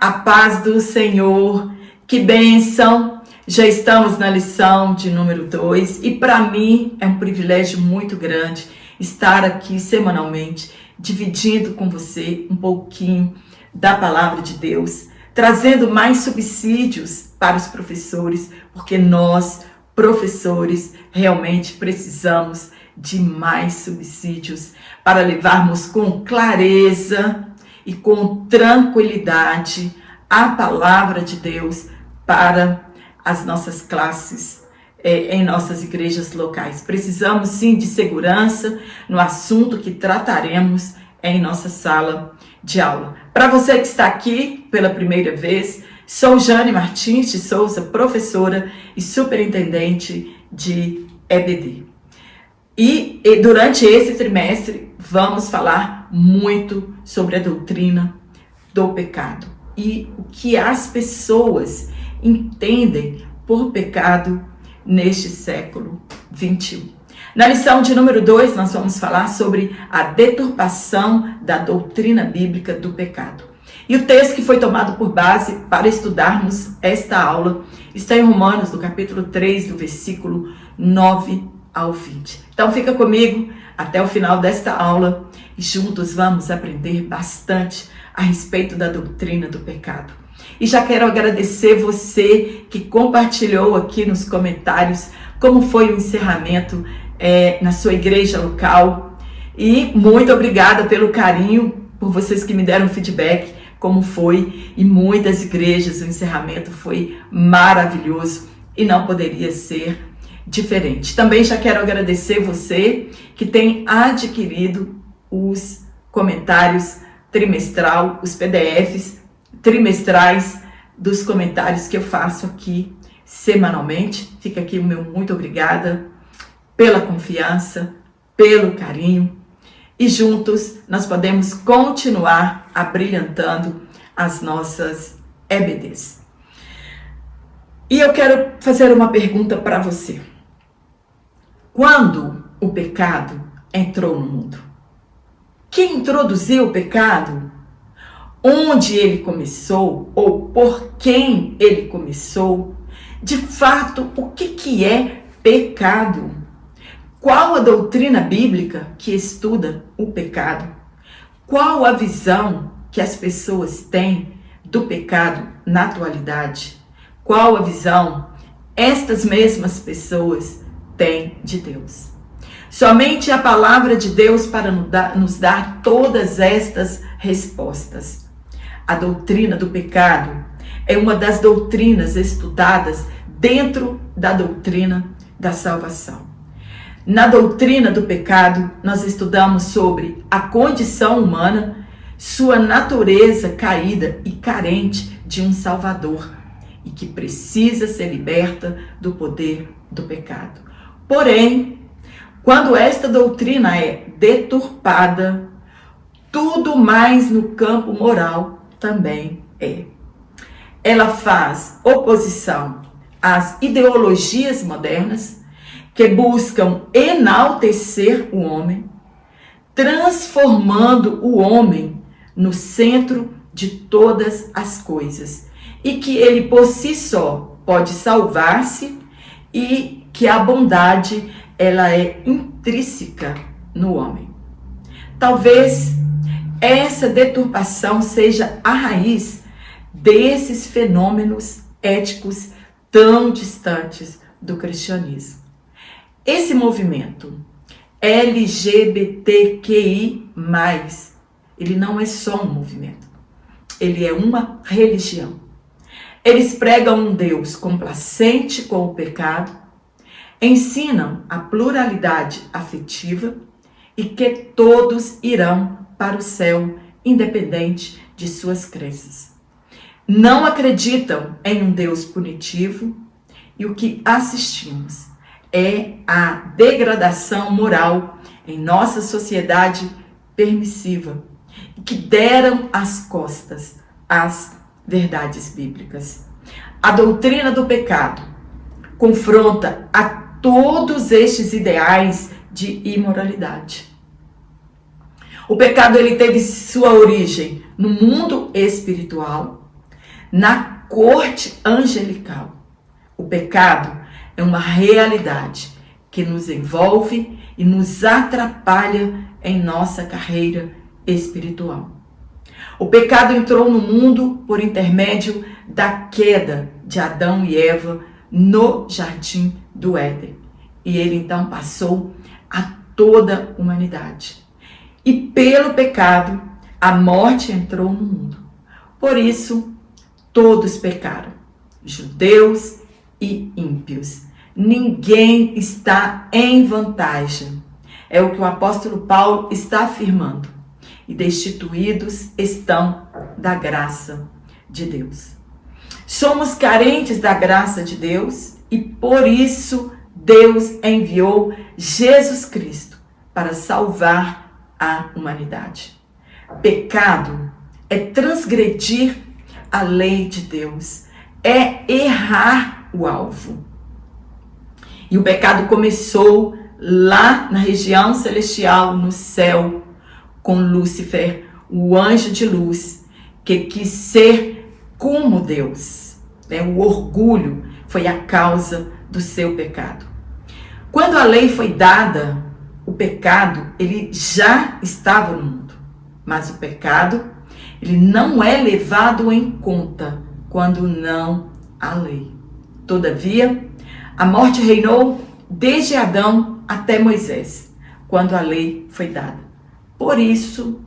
a paz do Senhor, que bênção! Já estamos na lição de número 2 e para mim é um privilégio muito grande estar aqui semanalmente, dividindo com você um pouquinho da palavra de Deus, trazendo mais subsídios para os professores, porque nós, professores, realmente precisamos de mais subsídios para levarmos com clareza e com tranquilidade a palavra de Deus para as nossas classes em nossas igrejas locais. Precisamos sim de segurança no assunto que trataremos em nossa sala de aula. Para você que está aqui pela primeira vez, sou Jane Martins de Souza, professora e superintendente de EBD. E durante esse trimestre vamos falar muito sobre a doutrina do pecado e o que as pessoas entendem por pecado neste século 21. Na lição de número 2, nós vamos falar sobre a deturpação da doutrina bíblica do pecado. E o texto que foi tomado por base para estudarmos esta aula está em Romanos, no capítulo 3, do versículo 9 ao 20. Então fica comigo até o final desta aula e juntos vamos aprender bastante a respeito da doutrina do pecado. E já quero agradecer você que compartilhou aqui nos comentários como foi o encerramento na sua igreja local. E muito obrigada pelo carinho, por vocês que me deram feedback, como foi. E muitas igrejas, o encerramento foi maravilhoso e não poderia ser diferente. Também já quero agradecer você que tem adquirido os comentários trimestral, os PDFs trimestrais dos comentários que eu faço aqui semanalmente. Fica aqui o meu muito obrigada pela confiança, pelo carinho e juntos nós podemos continuar abrilhantando as nossas EBDs. E eu quero fazer uma pergunta para você. Quando o pecado entrou no mundo? Quem introduziu o pecado? Onde ele começou ou por quem ele começou? De fato, o que é pecado? Qual a doutrina bíblica que estuda o pecado? Qual a visão que as pessoas têm do pecado na atualidade? Qual a visão estas mesmas pessoas têm de Deus? Somente a palavra de Deus para nos dar todas estas respostas. A doutrina do pecado é uma das doutrinas estudadas dentro da doutrina da salvação. Na doutrina do pecado, nós estudamos sobre a condição humana, sua natureza caída e carente de um Salvador, e que precisa ser liberta do poder do pecado. Porém, quando esta doutrina é deturpada, tudo mais no campo moral também é. Ela faz oposição às ideologias modernas que buscam enaltecer o homem, transformando o homem no centro de todas as coisas e que ele por si só pode salvar-se e que a bondade ela é intrínseca no homem. Talvez essa deturpação seja a raiz desses fenômenos éticos tão distantes do cristianismo. Esse movimento LGBTQI+, ele não é só um movimento, ele é uma religião. Eles pregam um Deus complacente com o pecado, ensinam a pluralidade afetiva e que todos irão para o céu, independente de suas crenças. Não acreditam em um Deus punitivo e o que assistimos é a degradação moral em nossa sociedade permissiva, que deram as costas às verdades bíblicas. A doutrina do pecado confronta a todos estes ideais de imoralidade. O pecado ele teve sua origem no mundo espiritual, na corte angelical. O pecado é uma realidade que nos envolve e nos atrapalha em nossa carreira espiritual. O pecado entrou no mundo por intermédio da queda de Adão e Eva no jardim do Éden. E ele então passou a toda a humanidade. E pelo pecado, a morte entrou no mundo. Por isso, todos pecaram, judeus e ímpios. Ninguém está em vantagem. É o que o apóstolo Paulo está afirmando. E destituídos estão da graça de Deus. Somos carentes da graça de Deus e por isso Deus enviou Jesus Cristo para salvar a humanidade. Pecado é transgredir a lei de Deus, é errar o alvo. E o pecado começou lá na região celestial, no céu, com Lúcifer, o anjo de luz, que quis ser como Deus. O orgulho foi a causa do seu pecado. Quando a lei foi dada, o pecado ele já estava no mundo. Mas o pecado ele não é levado em conta quando não há lei. Todavia, a morte reinou desde Adão até Moisés, quando a lei foi dada. Por isso,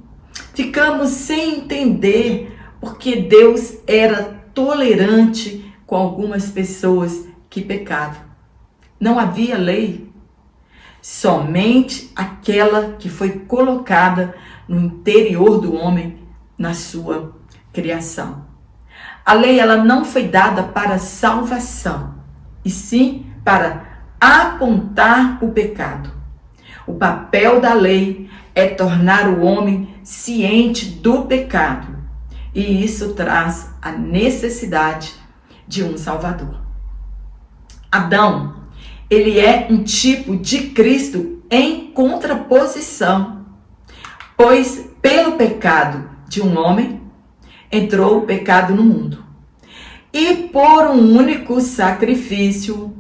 ficamos sem entender porque Deus era tolerante com algumas pessoas que pecavam. Não havia lei, somente aquela que foi colocada no interior do homem na sua criação. A lei ela não foi dada para salvação, e sim para apontar o pecado. O papel da lei é tornar o homem ciente do pecado, e isso traz a necessidade de um Salvador. Adão, ele é um tipo de Cristo em contraposição, pois pelo pecado de um homem entrou o pecado no mundo. E por um único sacrifício,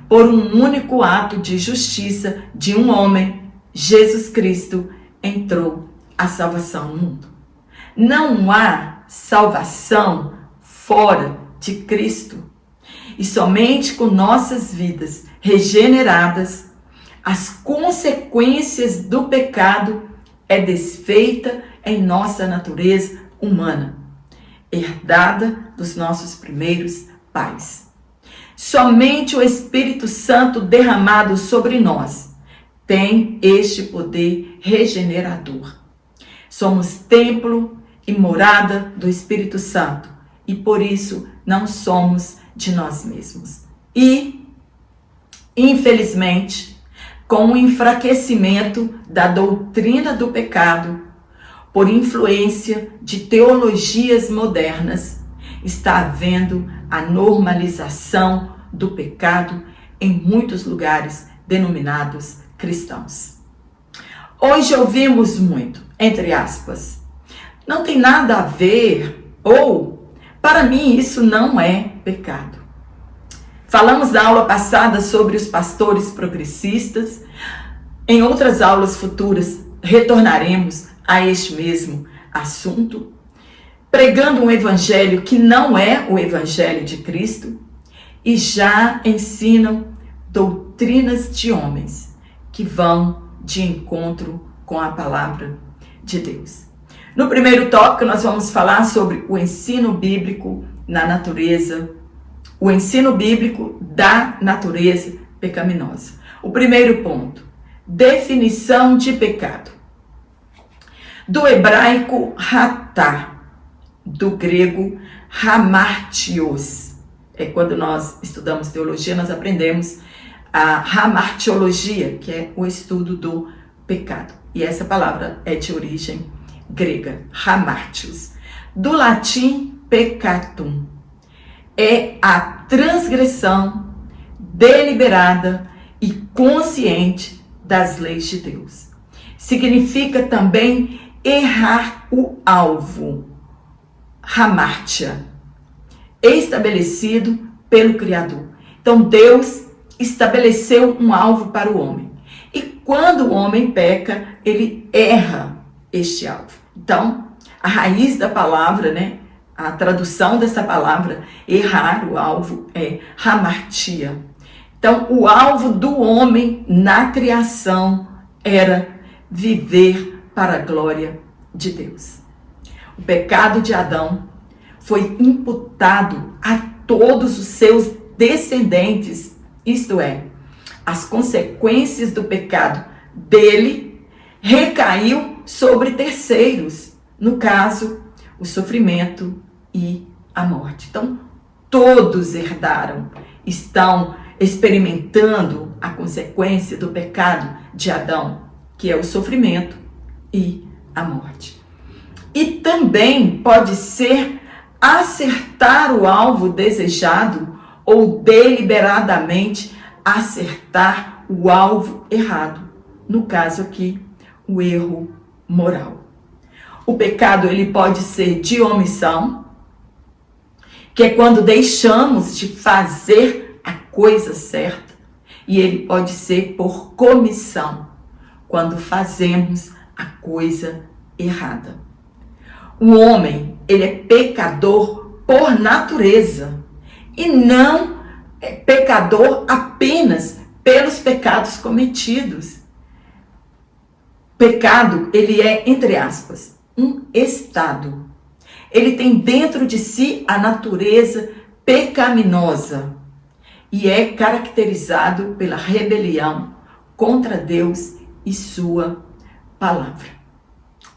por um único ato de justiça de um homem, Jesus Cristo, entrou a salvação no mundo. Não há salvação fora de Cristo. E somente com nossas vidas regeneradas, as consequências do pecado é desfeita em nossa natureza humana, herdada dos nossos primeiros pais. Somente o Espírito Santo derramado sobre nós tem este poder regenerador. Somos templo e morada do Espírito Santo e por isso não somos de nós mesmos. E, infelizmente, com o enfraquecimento da doutrina do pecado, por influência de teologias modernas, está havendo a normalização do pecado em muitos lugares denominados cristãos. Hoje ouvimos muito, entre aspas, não tem nada a ver, ou, para mim isso não é pecado. Falamos na aula passada sobre os pastores progressistas. Em outras aulas futuras, retornaremos a este mesmo assunto, pregando um evangelho que não é o evangelho de Cristo e já ensinam doutrinas de homens que vão de encontro com a palavra de Deus. No primeiro tópico, nós vamos falar sobre o ensino bíblico na natureza, o ensino bíblico da natureza pecaminosa. O primeiro ponto, definição de pecado. Do hebraico hatá, do grego hamartios. Quando nós estudamos teologia, nós aprendemos a hamartiologia, que é o estudo do pecado. E essa palavra é de origem grega, hamartios. Do latim peccatum. É a transgressão deliberada e consciente das leis de Deus. Significa também errar o alvo, hamartia, estabelecido pelo Criador. Então Deus estabeleceu um alvo para o homem. E quando o homem peca, ele erra este alvo. Então, a raiz da palavra, a tradução dessa palavra, errar o alvo, é hamartia. Então, o alvo do homem na criação era viver para a glória de Deus. O pecado de Adão foi imputado a todos os seus descendentes, isto é, as consequências do pecado dele recaiu sobre terceiros, no caso, o sofrimento e a morte. Então, todos herdaram, estão experimentando a consequência do pecado de Adão, que é o sofrimento e a morte. E também pode ser acertar o alvo desejado ou deliberadamente acertar o alvo errado. No caso aqui, o erro moral. O pecado ele pode ser de omissão, que é quando deixamos de fazer a coisa certa, e ele pode ser por comissão, quando fazemos a coisa errada. O homem, ele é pecador por natureza e não é pecador apenas pelos pecados cometidos. Pecado, ele é, entre aspas, um estado. Ele tem dentro de si a natureza pecaminosa e é caracterizado pela rebelião contra Deus e sua palavra.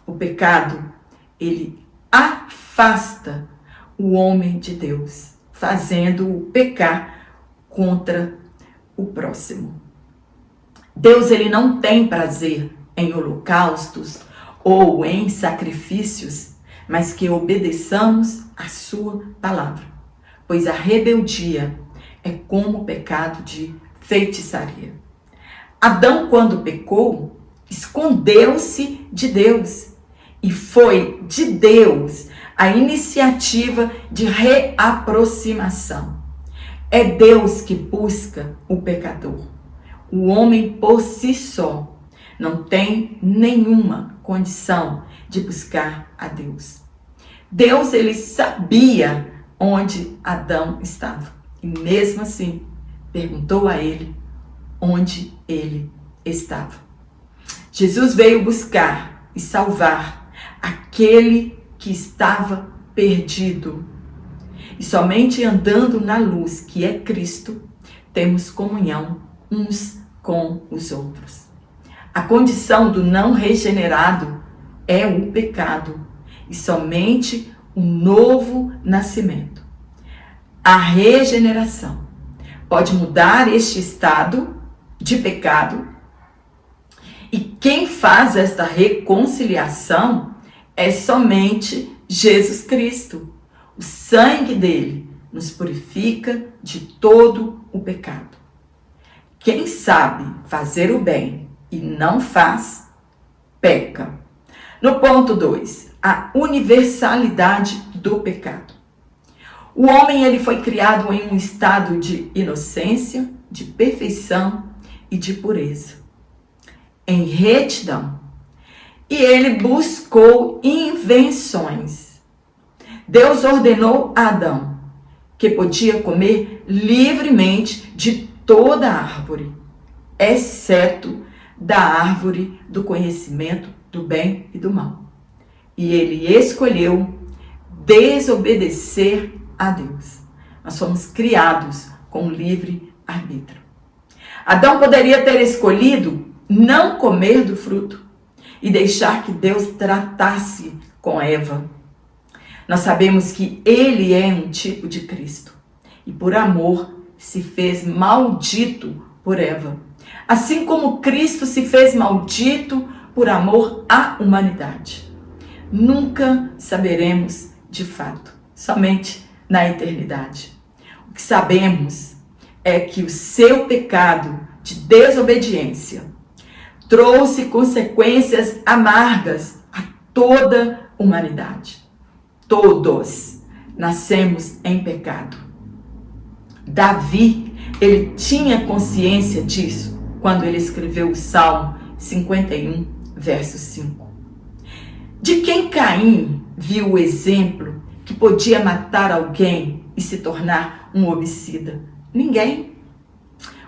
O pecado, ele afasta o homem de Deus, fazendo-o pecar contra o próximo. Deus, ele não tem prazer em holocaustos ou em sacrifícios, mas que obedeçamos a sua palavra, pois a rebeldia é como o pecado de feitiçaria. Adão, quando pecou, escondeu-se de Deus, e foi de Deus a iniciativa de reaproximação. É Deus que busca o pecador. O homem por si só não tem nenhuma condição de buscar a Deus. Deus, ele sabia onde Adão estava. E mesmo assim, perguntou a ele onde ele estava. Jesus veio buscar e salvar aquele que estava perdido. E somente andando na luz, que é Cristo, temos comunhão uns com os outros. A condição do não regenerado é o pecado e somente o novo nascimento. A regeneração pode mudar este estado de pecado e quem faz esta reconciliação é somente Jesus Cristo. O sangue dele nos purifica de todo o pecado. Quem sabe fazer o bem e não faz, peca. No ponto 2, a universalidade do pecado. O homem, ele foi criado em um estado de inocência, de perfeição e de pureza, em retidão. E ele buscou invenções. Deus ordenou a Adão que podia comer livremente de toda árvore, exceto da árvore do conhecimento do bem e do mal. E ele escolheu desobedecer a Deus. Nós fomos criados com livre arbítrio. Adão poderia ter escolhido não comer do fruto e deixar que Deus tratasse com Eva. Nós sabemos que ele é um tipo de Cristo e por amor se fez maldito por Eva, assim como Cristo se fez maldito por amor à humanidade. Nunca saberemos de fato, somente na eternidade. O que sabemos é que o seu pecado de desobediência trouxe consequências amargas a toda a humanidade. Todos, nascemos em pecado. Davi, ele tinha consciência disso quando ele escreveu o Salmo 51, verso 5. De quem Caim viu o exemplo que podia matar alguém e se tornar um homicida? Ninguém.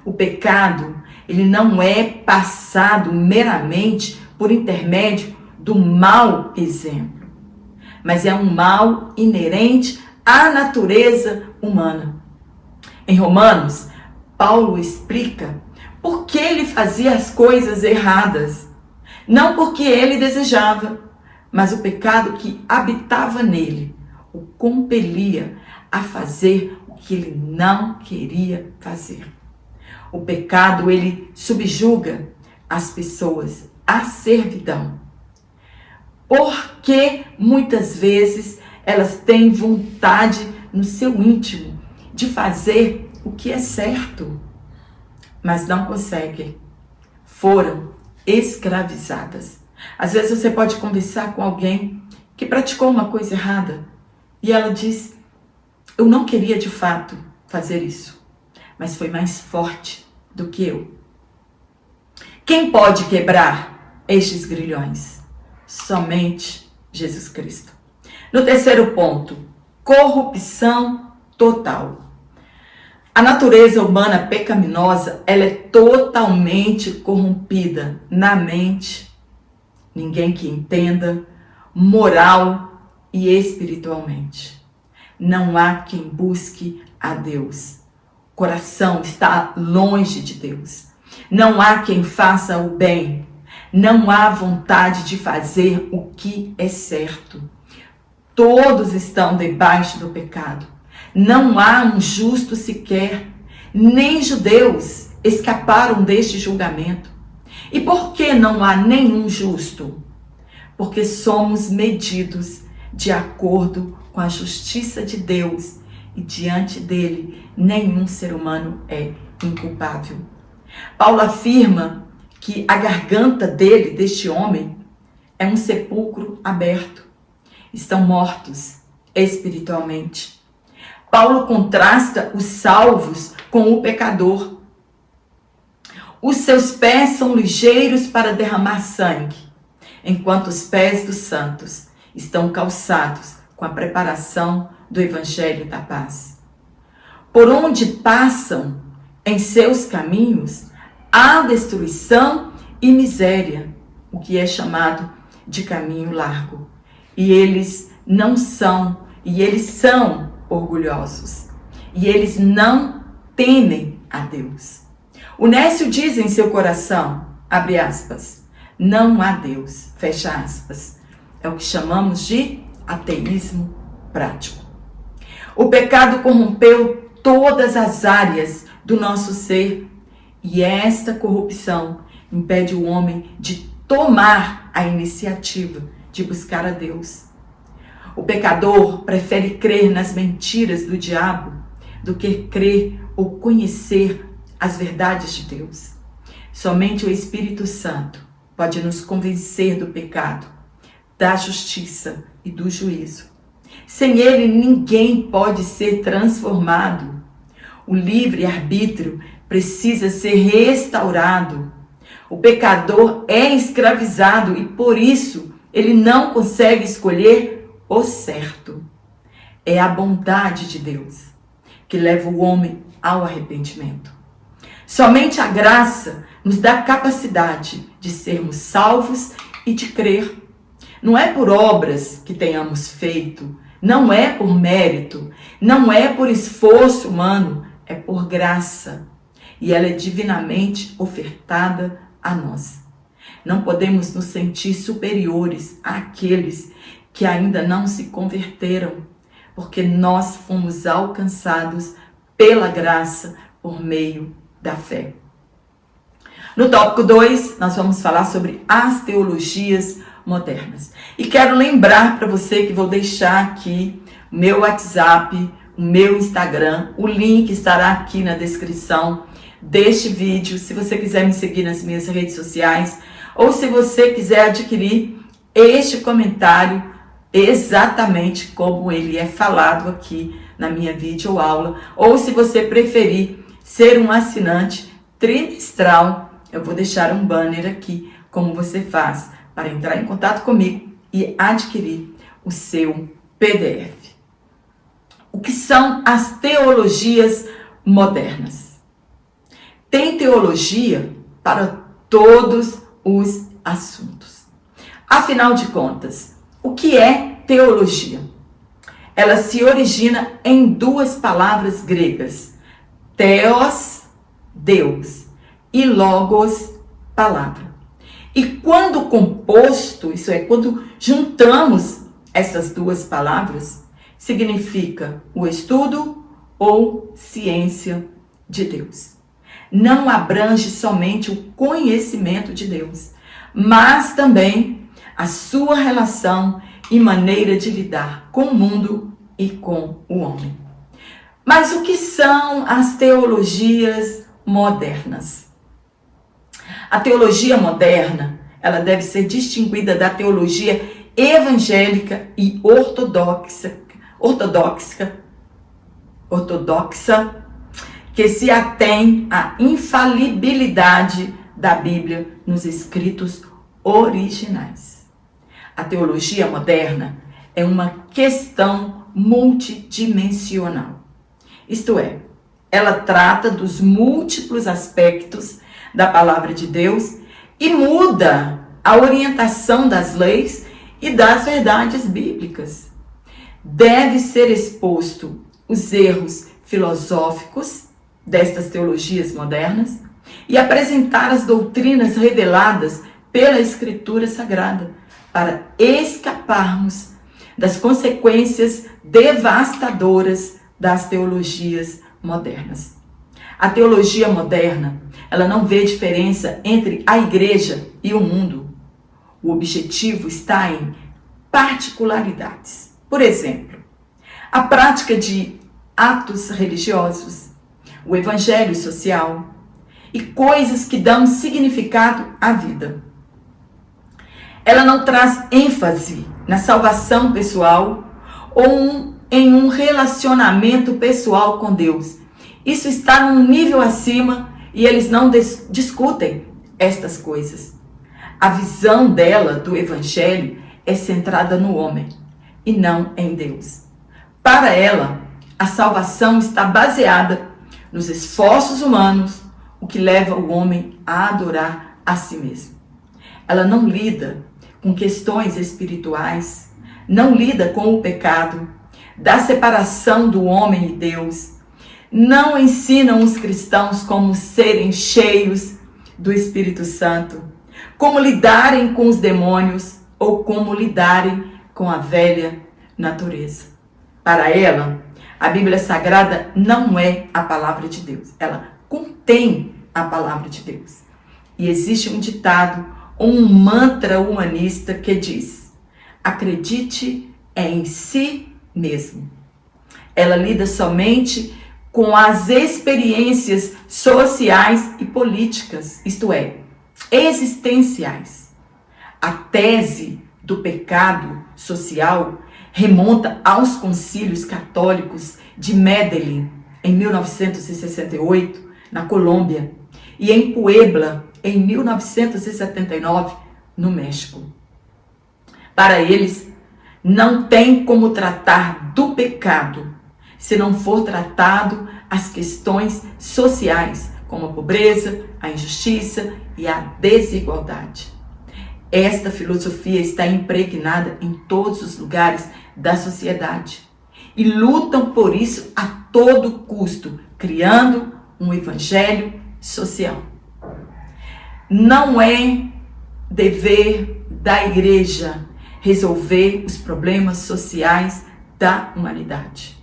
O pecado, ele não é passado meramente por intermédio do mau exemplo, mas é um mal inerente à natureza humana. Em Romanos, Paulo explica por que ele fazia as coisas erradas. Não porque ele desejava, mas o pecado que habitava nele o compelia a fazer o que ele não queria fazer. O pecado, ele subjuga as pessoas à servidão. Porque muitas vezes elas têm vontade no seu íntimo de fazer o que é certo, mas não conseguem. Foram escravizadas. Às vezes você pode conversar com alguém que praticou uma coisa errada e ela diz: eu não queria de fato fazer isso, mas foi mais forte do que eu. Quem pode quebrar estes grilhões? Somente Jesus Cristo. No terceiro ponto, corrupção total. A natureza humana pecaminosa, ela é totalmente corrompida na mente, ninguém que entenda, moral e espiritualmente. Não há quem busque a Deus. O coração está longe de Deus. Não há quem faça o bem. Não há vontade de fazer o que é certo. Todos estão debaixo do pecado. Não há um justo sequer. Nem judeus escaparam deste julgamento. E por que não há nenhum justo? Porque somos medidos de acordo com a justiça de Deus e diante dele nenhum ser humano é inculpável. Paulo afirma que a garganta dele, deste homem, é um sepulcro aberto. Estão mortos espiritualmente. Paulo contrasta os salvos com o pecador. Os seus pés são ligeiros para derramar sangue, enquanto os pés dos santos estão calçados com a preparação do Evangelho da paz. Por onde passam em seus caminhos, há destruição e miséria, o que é chamado de caminho largo. E eles são orgulhosos. E eles não temem a Deus. O nécio diz em seu coração, abre aspas, não há Deus, fecha aspas. É o que chamamos de ateísmo prático. O pecado corrompeu todas as áreas do nosso ser e esta corrupção impede o homem de tomar a iniciativa de buscar a Deus. O pecador prefere crer nas mentiras do diabo do que crer ou conhecer as verdades de Deus. Somente o Espírito Santo pode nos convencer do pecado, da justiça e do juízo. Sem ele, ninguém pode ser transformado. O livre-arbítrio precisa ser restaurado. O pecador é escravizado e, por isso, ele não consegue escolher o certo. É a bondade de Deus que leva o homem ao arrependimento. Somente a graça nos dá capacidade de sermos salvos e de crer. Não é por obras que tenhamos feito, não é por mérito, não é por esforço humano, é por graça. E ela é divinamente ofertada a nós. Não podemos nos sentir superiores àqueles que ainda não se converteram, porque nós fomos alcançados pela graça por meio da fé. No tópico 2, nós vamos falar sobre as teologias modernas. E quero lembrar para você que vou deixar aqui o meu WhatsApp, o meu Instagram, o link estará aqui na descrição deste vídeo, se você quiser me seguir nas minhas redes sociais, ou se você quiser adquirir este comentário exatamente como ele é falado aqui na minha videoaula, ou se você preferir ser um assinante trimestral, eu vou deixar um banner aqui, como você faz para entrar em contato comigo e adquirir o seu PDF. O que são as teologias modernas? Tem teologia para todos os assuntos. Afinal de contas, o que é teologia? Ela se origina em duas palavras gregas: theos, Deus, e logos, palavra. E quando composto, isso é, quando juntamos essas duas palavras, significa o estudo ou ciência de Deus. Não abrange somente o conhecimento de Deus, mas também a sua relação e maneira de lidar com o mundo e com o homem. Mas o que são as teologias modernas? A teologia moderna, ela deve ser distinguida da teologia evangélica e ortodoxa, que se atém à infalibilidade da Bíblia nos escritos originais. A teologia moderna é uma questão multidimensional. Isto é, ela trata dos múltiplos aspectos da palavra de Deus e muda a orientação das leis e das verdades bíblicas. Deve ser exposto os erros filosóficos destas teologias modernas e apresentar as doutrinas reveladas pela Escritura Sagrada para escaparmos das consequências devastadoras das teologias modernas. A teologia moderna, ela não vê diferença entre a igreja e o mundo. O objetivo está em particularidades. Por exemplo, a prática de atos religiosos, o evangelho social e coisas que dão significado à vida. Ela não traz ênfase na salvação pessoal ou em um relacionamento pessoal com Deus. Isso está num nível acima e eles não discutem estas coisas. A visão dela do evangelho é centrada no homem e não em Deus. Para ela, a salvação está baseada nos esforços humanos, o que leva o homem a adorar a si mesmo. Ela não lida com questões espirituais, não lida com o pecado, da separação do homem e Deus, não ensinam os cristãos como serem cheios do Espírito Santo, como lidarem com os demônios ou como lidarem com a velha natureza. Para ela, a Bíblia Sagrada não é a palavra de Deus, ela contém a palavra de Deus. E existe um ditado, um mantra humanista que diz: acredite em si mesmo. Ela lida somente com as experiências sociais e políticas, isto é, existenciais. A tese do pecado social remonta aos concílios católicos de Medellín, em 1968, na Colômbia, e em Puebla, em 1979, no México. Para eles, não tem como tratar do pecado se não for tratado as questões sociais, como a pobreza, a injustiça e a desigualdade. Esta filosofia está impregnada em todos os lugares da sociedade e lutam por isso a todo custo, criando um evangelho social. Não é dever da igreja resolver os problemas sociais da humanidade,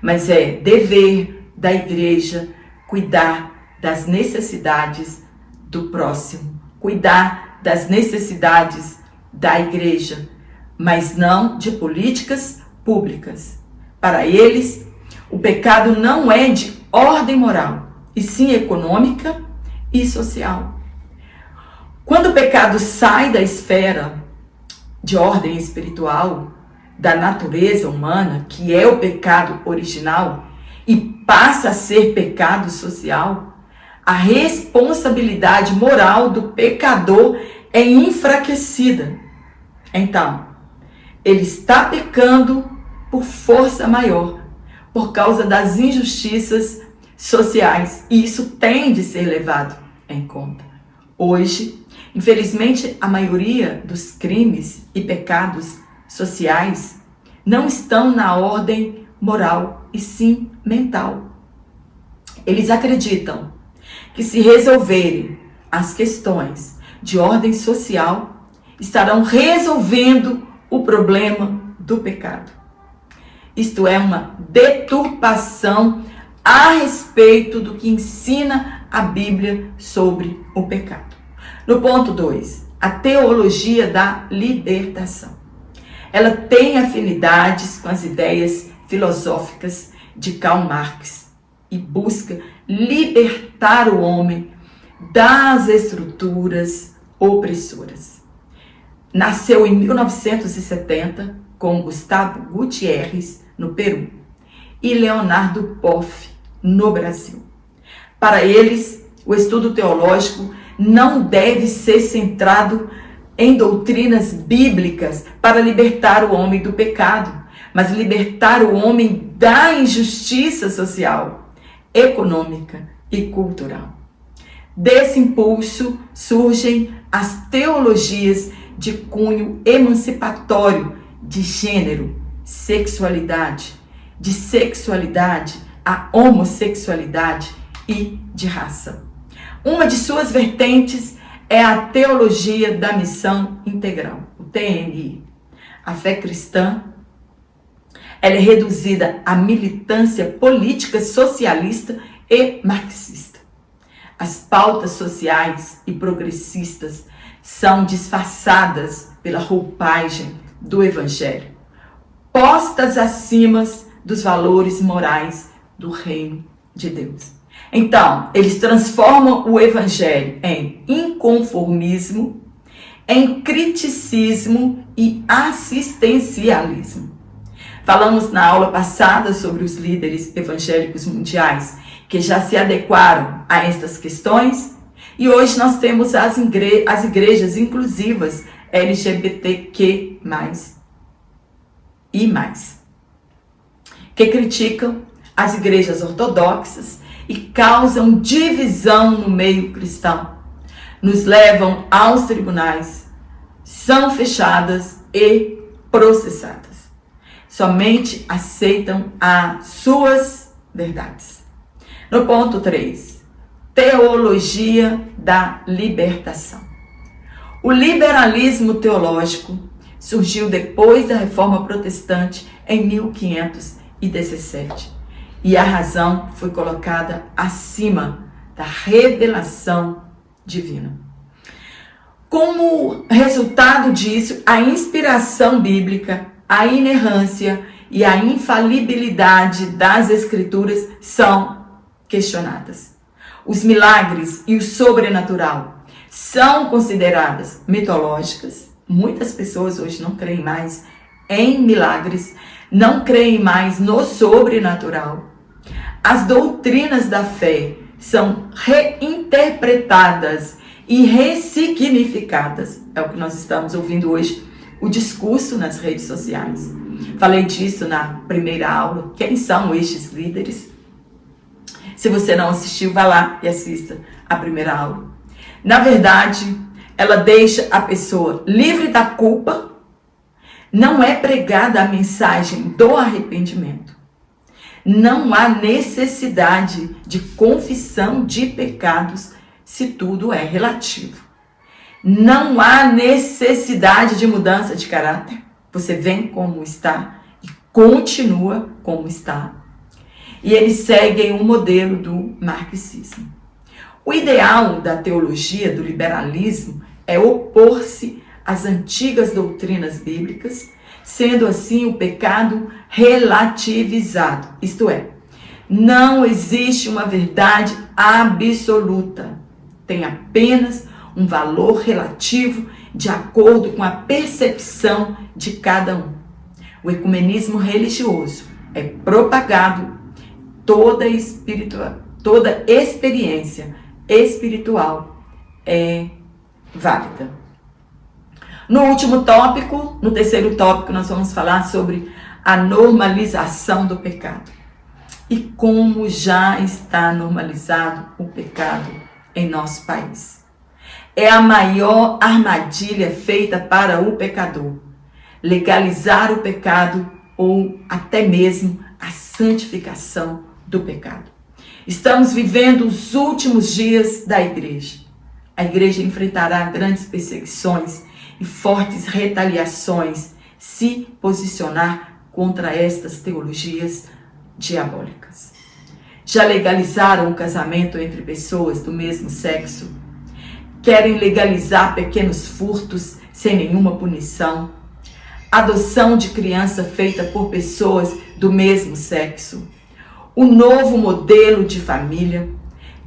mas é dever da igreja cuidar das necessidades do próximo, cuidar das necessidades da igreja, mas não de políticas públicas. Para eles, o pecado não é de ordem moral, e sim econômica e social. Quando o pecado sai da esfera de ordem espiritual da natureza humana, que é o pecado original, e passa a ser pecado social, a responsabilidade moral do pecador é enfraquecida. Então, ele está pecando por força maior, por causa das injustiças sociais, e isso tem de ser levado em conta. Hoje, infelizmente, a maioria dos crimes e pecados sociais não estão na ordem moral e sim mental. Eles acreditam que se resolverem as questões de ordem social, estarão resolvendo o problema do pecado. Isto é uma deturpação a respeito do que ensina a Bíblia sobre o pecado. No ponto 2, a teologia da libertação. Ela tem afinidades com as ideias filosóficas de Karl Marx e busca libertar o homem das estruturas opressoras. Nasceu em 1970 com Gustavo Gutierrez, no Peru, e Leonardo Boff, no Brasil. Para eles, o estudo teológico não deve ser centrado em doutrinas bíblicas para libertar o homem do pecado, mas libertar o homem da injustiça social, econômica e cultural. Desse impulso surgem as teologias de cunho emancipatório de gênero, sexualidade, de sexualidade a homossexualidade e de raça. Uma de suas vertentes é a teologia da missão integral, o TMI. A fé cristã, ela é reduzida à militância política socialista e marxista. As pautas sociais e progressistas são disfarçadas pela roupagem do evangelho, postas acima dos valores morais do reino de Deus. Então, eles transformam o evangelho em inconformismo, em criticismo e assistencialismo. Falamos na aula passada sobre os líderes evangélicos mundiais que já se adequaram a estas questões, e hoje nós temos as igrejas inclusivas LGBTQ+, e mais, que criticam as igrejas ortodoxas e causam divisão no meio cristão, nos levam aos tribunais, são fechadas e processadas. Somente aceitam as suas verdades. No ponto 3, teologia da libertação. O liberalismo teológico surgiu depois da Reforma Protestante em 1517 e a razão foi colocada acima da revelação divina. Como resultado disso, a inspiração bíblica, a inerrância e a infalibilidade das Escrituras são questionadas. Os milagres e o sobrenatural são consideradas mitológicas. Muitas pessoas hoje não creem mais em milagres, não creem mais no sobrenatural. As doutrinas da fé são reinterpretadas e ressignificadas. É o que nós estamos ouvindo hoje, o discurso nas redes sociais. Falei disso na primeira aula. Quem são estes líderes? Se você não assistiu, vá lá e assista a primeira aula. Na verdade, ela deixa a pessoa livre da culpa. Não é pregada a mensagem do arrependimento. Não há necessidade de confissão de pecados se tudo é relativo. Não há necessidade de mudança de caráter. Você vem como está e continua como está. E eles seguem o modelo do marxismo. O ideal da teologia do liberalismo é opor-se às antigas doutrinas bíblicas, sendo assim o pecado relativizado. Isto é, não existe uma verdade absoluta. Tem apenas um valor relativo de acordo com a percepção de cada um. O ecumenismo religioso é propagado, toda experiência espiritual é válida. No último tópico, no terceiro tópico, nós vamos falar sobre a normalização do pecado. E como já está normalizado o pecado em nosso país. É a maior armadilha feita para o pecador. Legalizar o pecado ou até mesmo a santificação do pecado. Estamos vivendo os últimos dias da igreja. A igreja enfrentará grandes perseguições e fortes retaliações se posicionar contra estas teologias diabólicas. Já legalizaram o casamento entre pessoas do mesmo sexo? Querem legalizar pequenos furtos sem nenhuma punição? Adoção de criança feita por pessoas do mesmo sexo? O novo modelo de família?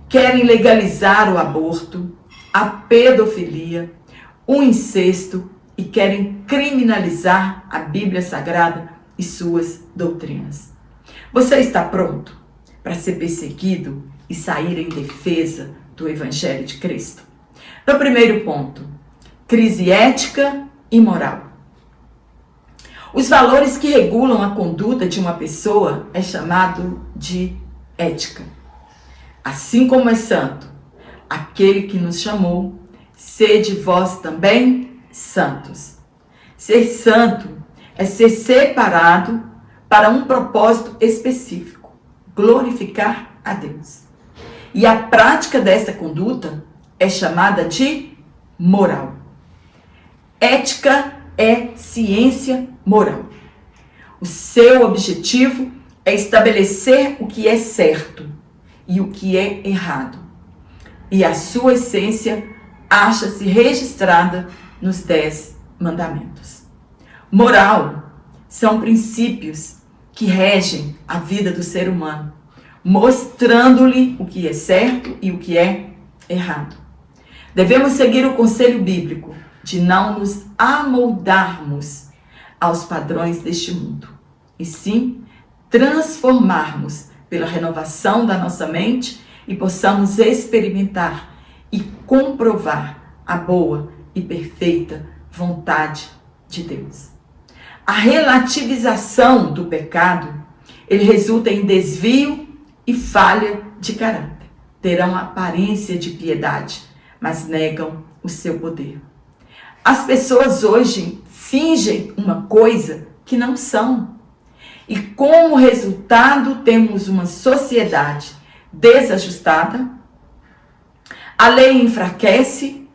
Querem legalizar o aborto, a pedofilia, o incesto e querem criminalizar a Bíblia Sagrada e suas doutrinas. Você está pronto para ser perseguido e sair em defesa do Evangelho de Cristo? No primeiro ponto, crise ética e moral. Os valores que regulam a conduta de uma pessoa é chamado de ética. Assim como é santo aquele que nos chamou, sede vós também santos. Ser santo é ser separado para um propósito específico, glorificar a Deus. E a prática desta conduta é chamada de moral. Ética é ciência moral. O seu objetivo é estabelecer o que é certo e o que é errado. E a sua essência acha-se registrada nos 10 mandamentos. Moral são princípios que regem a vida do ser humano, mostrando-lhe o que é certo e o que é errado. Devemos seguir o conselho bíblico de não nos amoldarmos aos padrões deste mundo, e sim transformarmos pela renovação da nossa mente e possamos experimentar e comprovar a boa e perfeita vontade de Deus. A relativização do pecado, ele resulta em desvio e falha de caráter. Terão aparência de piedade, mas negam o seu poder. As pessoas hoje fingem uma coisa que não são. E como resultado temos uma sociedade desajustada, a lei enfraquece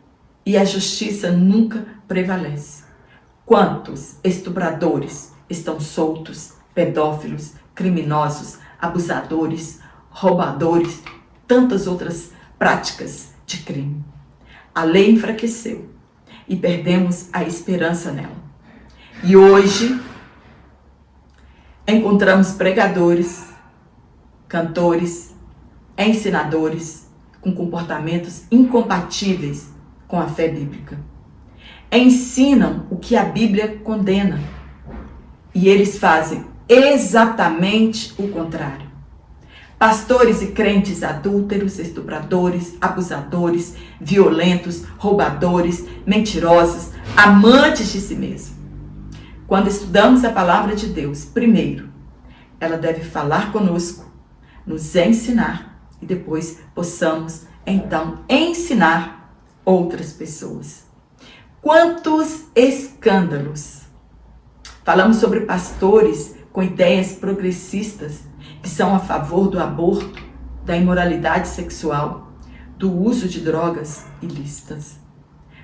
e a justiça nunca prevalece. Quantos estupradores estão soltos, pedófilos, criminosos, abusadores, roubadores, tantas outras práticas de crime. A lei enfraqueceu e perdemos a esperança nela. E hoje encontramos pregadores, cantores, ensinadores com comportamentos incompatíveis com a fé bíblica. Ensinam o que a Bíblia condena e eles fazem exatamente o contrário. Pastores e crentes adúlteros, estupradores, abusadores, violentos, roubadores, mentirosos, amantes de si mesmo. Quando estudamos a palavra de Deus, primeiro, ela deve falar conosco, nos ensinar e depois possamos, então, ensinar outras pessoas. Quantos escândalos! Falamos sobre pastores com ideias progressistas que são a favor do aborto, da imoralidade sexual, do uso de drogas ilícitas.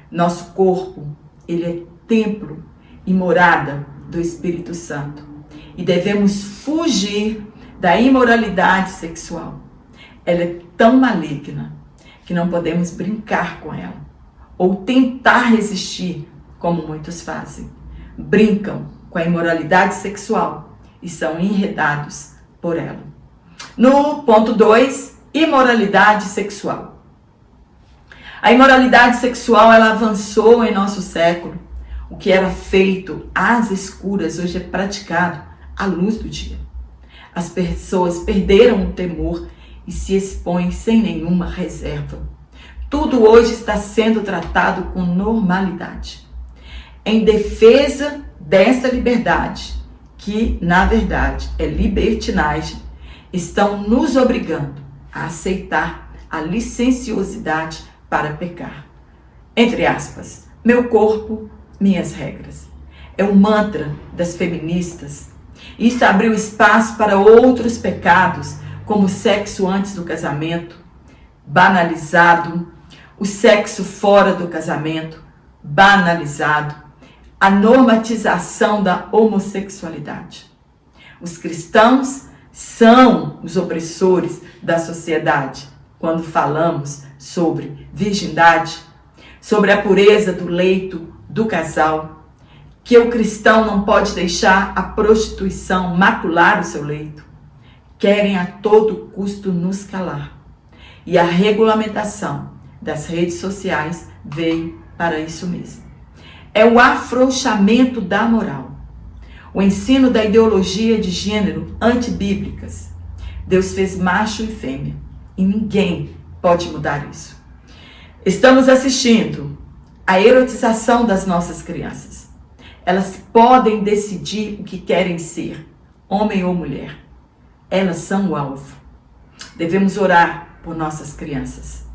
Nosso corpo, ele é templo e morada do Espírito Santo. E devemos fugir da imoralidade sexual. Ela é tão maligna que não podemos brincar com ela ou tentar resistir, como muitos fazem. Brincam com a imoralidade sexual e são enredados por ela. No ponto 2, imoralidade sexual. A imoralidade sexual, ela avançou em nosso século. O que era feito às escuras hoje é praticado à luz do dia. As pessoas perderam o temor e se expõem sem nenhuma reserva. Tudo hoje está sendo tratado com normalidade. Em defesa desta liberdade, que na verdade é libertinagem, estão nos obrigando a aceitar a licenciosidade para pecar. Entre aspas, meu corpo, minhas regras. É o mantra das feministas. Isso abriu espaço para outros pecados, como o sexo antes do casamento, banalizado, o sexo fora do casamento, banalizado, a normatização da homossexualidade. Os cristãos são os opressores da sociedade quando falamos sobre virgindade, sobre a pureza do leito do casal, que o cristão não pode deixar a prostituição macular o seu leito. Querem a todo custo nos calar. E a regulamentação das redes sociais veio para isso mesmo. É o afrouxamento da moral. O ensino da ideologia de gênero antibíblicas. Deus fez macho e fêmea e ninguém pode mudar isso. Estamos assistindo à erotização das nossas crianças. Elas podem decidir o que querem ser, homem ou mulher. Elas são o alvo. Devemos orar por nossas crianças.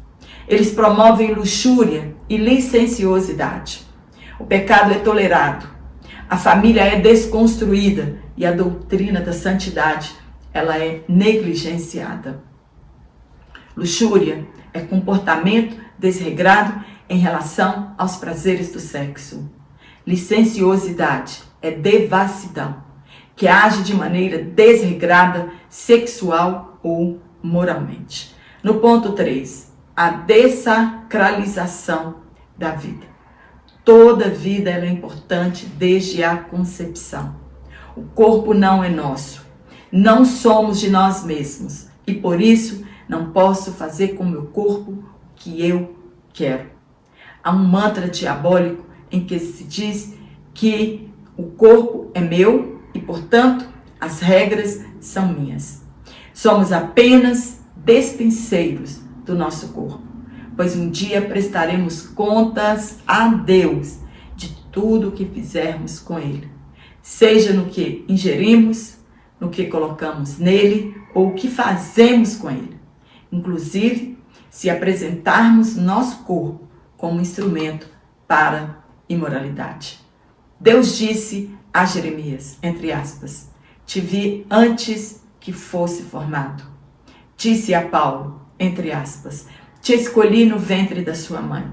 Eles promovem luxúria e licenciosidade. O pecado é tolerado. A família é desconstruída e a doutrina da santidade, ela é negligenciada. Luxúria é comportamento desregrado em relação aos prazeres do sexo. Licenciosidade é devassidão, que age de maneira desregrada, sexual ou moralmente. No ponto 3, a dessacralização da vida. Toda vida ela é importante desde a concepção. O corpo não é nosso. Não somos de nós mesmos. E por isso não posso fazer com o meu corpo o que eu quero. Há um mantra diabólico em que se diz que o corpo é meu e, portanto, as regras são minhas. Somos apenas despenseiros do nosso corpo, pois um dia prestaremos contas a Deus de tudo o que fizermos com ele, seja no que ingerimos, no que colocamos nele ou o que fazemos com ele, inclusive se apresentarmos nosso corpo como instrumento para imoralidade. Deus disse a Jeremias, entre aspas, te vi antes que fosse formado. Disse a Paulo, entre aspas, te escolhi no ventre da sua mãe.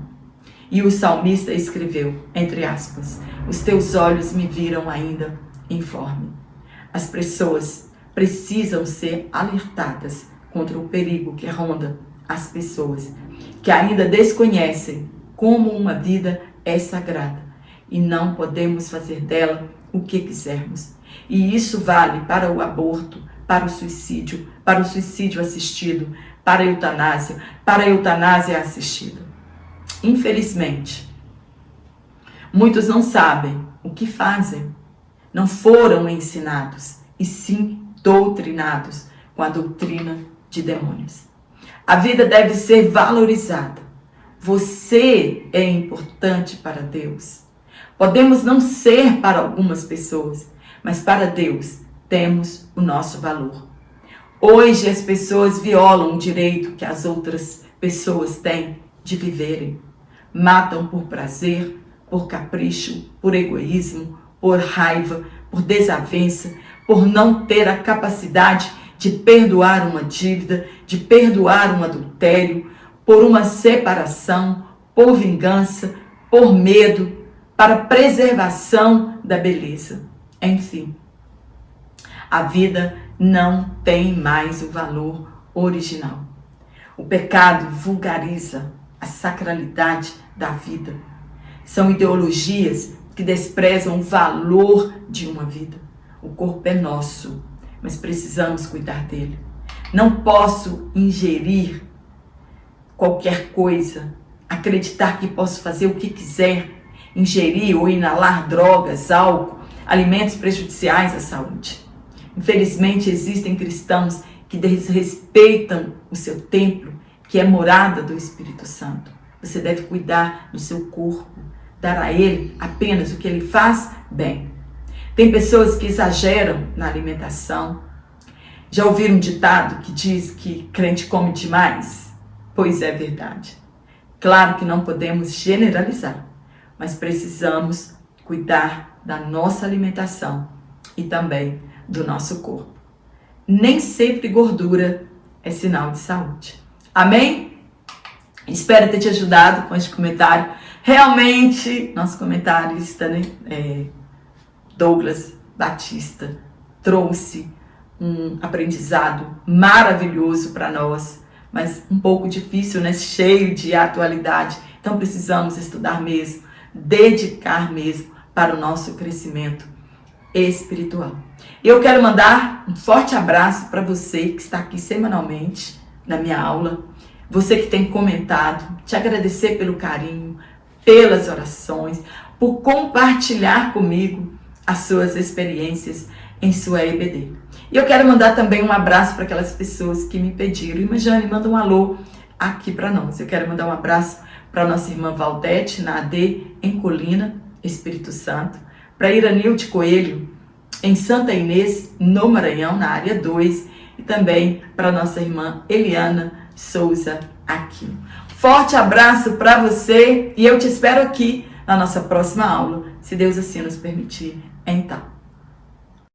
E o salmista escreveu, entre aspas, os teus olhos me viram ainda informe. As pessoas precisam ser alertadas contra o perigo que ronda as pessoas, que ainda desconhecem como uma vida é sagrada e não podemos fazer dela o que quisermos. E isso vale para o aborto, para o suicídio assistido, para a eutanásia assistida. Infelizmente, muitos não sabem o que fazem. Não foram ensinados, e sim doutrinados com a doutrina de demônios. A vida deve ser valorizada. Você é importante para Deus. Podemos não ser para algumas pessoas, mas para Deus temos o nosso valor. Hoje as pessoas violam o direito que as outras pessoas têm de viverem. Matam por prazer, por capricho, por egoísmo, por raiva, por desavença, por não ter a capacidade de perdoar uma dívida, de perdoar um adultério, por uma separação, por vingança, por medo, para preservação da beleza. Enfim, a vida não tem mais o valor original. O pecado vulgariza a sacralidade da vida. São ideologias que desprezam o valor de uma vida. O corpo é nosso, mas precisamos cuidar dele. Não posso ingerir qualquer coisa acreditar que posso fazer o que quiser, ingerir ou inalar drogas, álcool, alimentos prejudiciais à saúde. Infelizmente, existem cristãos que desrespeitam o seu templo, que é morada do Espírito Santo. Você deve cuidar do seu corpo, dar a ele apenas o que ele faz bem. Tem pessoas que exageram na alimentação. Já ouviram um ditado que diz que crente come demais? Pois é verdade. Claro que não podemos generalizar, mas precisamos cuidar da nossa alimentação e também do nosso corpo. Nem sempre gordura é sinal de saúde. Amém? Espero ter te ajudado com este comentário. Realmente, nosso comentarista, Douglas Batista, trouxe um aprendizado maravilhoso para nós, mas um pouco difícil, cheio de atualidade. Então precisamos estudar mesmo, dedicar mesmo para o nosso crescimento espiritual. Eu quero mandar um forte abraço para você que está aqui semanalmente na minha aula, você que tem comentado, te agradecer pelo carinho, pelas orações, por compartilhar comigo as suas experiências em sua EBD. E eu quero mandar também um abraço para aquelas pessoas que me pediram. Imagine, manda um alô aqui para nós. Eu quero mandar um abraço para nossa irmã Valdete, na AD, em Colina, Espírito Santo. Para Iranilde Coelho, em Santa Inês, no Maranhão, na área 2. E também para nossa irmã Eliana Souza, aqui. Forte abraço para você e eu te espero aqui na nossa próxima aula, se Deus assim nos permitir. Então,